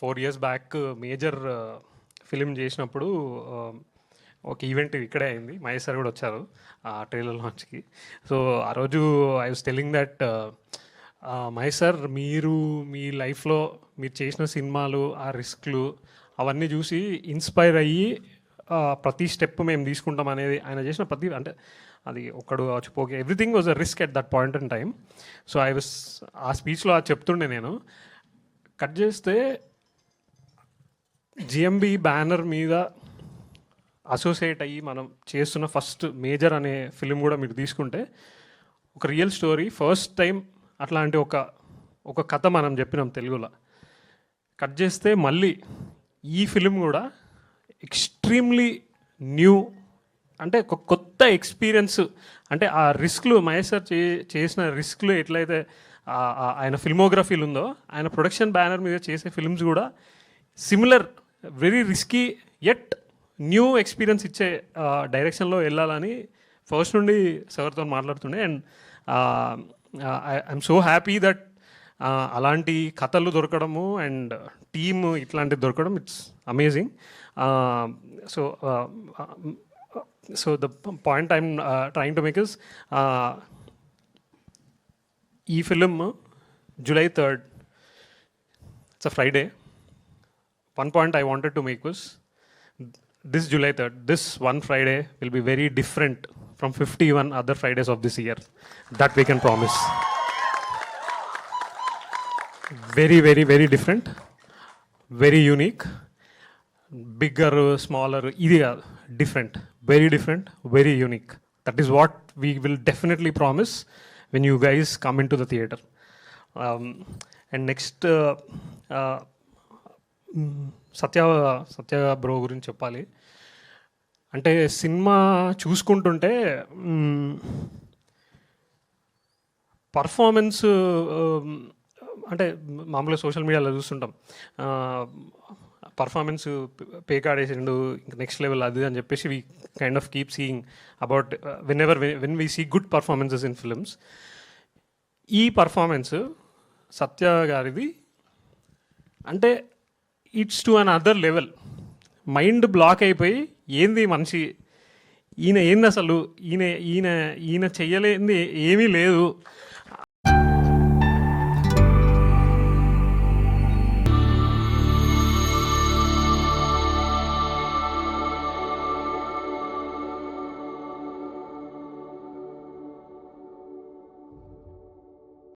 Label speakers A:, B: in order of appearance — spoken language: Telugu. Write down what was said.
A: 4 years బ్యాక్ మేజర్ ఫిలిం చేసినప్పుడు ఒక ఈవెంట్ ఇక్కడే అయింది. మహేష్ సార్ కూడా వచ్చారు ఆ ట్రైలర్ లాంచ్కి. సో ఆ రోజు I was telling that Mahesh sir, మీరు మీ లైఫ్లో మీరు చేసిన సినిమాలు, ఆ రిస్క్లు అవన్నీ చూసి ఇన్స్పైర్ అయ్యి ప్రతి స్టెప్ మేము తీసుకుంటాం అనేది ఆయన చేసిన ప్రతి, అంటే అది ఒక్కడు వచ్చిపోకే, everything was a risk at that point in time. So I was ఆ స్పీచ్లో అది చెప్తుండే. నేను కట్ చేస్తే జిఎంబి బ్యానర్ మీద అసోసియేట్ అయ్యి మనం చేస్తున్న ఫస్ట్ మేజర్ అనే ఫిలిం కూడా మీరు తీసుకుంటే ఒక రియల్ స్టోరీ, ఫస్ట్ టైం అట్లాంటి ఒక కథ మనం చెప్పినాం తెలుగులో. కట్ చేస్తే మళ్ళీ ఈ ఫిలిం కూడా ఎక్స్ట్రీమ్లీ న్యూ, అంటే ఒక కొత్త ఎక్స్పీరియన్స్. అంటే ఆ రిస్క్లు మహేష్ సార్ చేసిన రిస్క్లు ఎట్లయితే ఆయన ఫిల్మోగ్రఫీలు ఉందో, ఆయన ప్రొడక్షన్ బ్యానర్ మీద చేసే ఫిల్మ్స్ కూడా similar, very risky at new experience ఇచ్చే డైరెక్షన్లో వెళ్ళాలని ఫస్ట్ నుండి సార్తో మాట్లాడుతుండే. And I'm so happy that అలాంటి కథలు దొరకడము అండ్ టీమ్ ఇట్లాంటిది దొరకడం, it's amazing. So the point I'm trying to make is, ఈ film July 3rd, it's a Friday. One point I wanted to make was, this July 3rd, this one Friday will be very different from 51 other Fridays of this year. That we can promise. Very, very, very different. Very unique. Bigger, smaller, different. Very different, very unique. That is what we will definitely promise when you guys come into the theater. And next, Satya bro గురించి చెప్పాలి. అంటే సినిమా చూసుకుంటుంటే పర్ఫార్మెన్స్, అంటే మామూలుగా సోషల్ మీడియాలో చూస్తుంటాం, పర్ఫార్మెన్స్ పేకాడేసిండు, నెక్స్ట్ లెవెల్ అది అని చెప్పేసి we kind of keep seeing about when we see good performances in films. ఈ పర్ఫార్మెన్స్ సత్య గారిది అంటే it's to another level. Mind block అయిపోయి, ఏంది మనిషి, ఈయన ఏంది అసలు, ఈయన ఈయన ఈయన చెయ్యలేంది ఏమీ లేదు,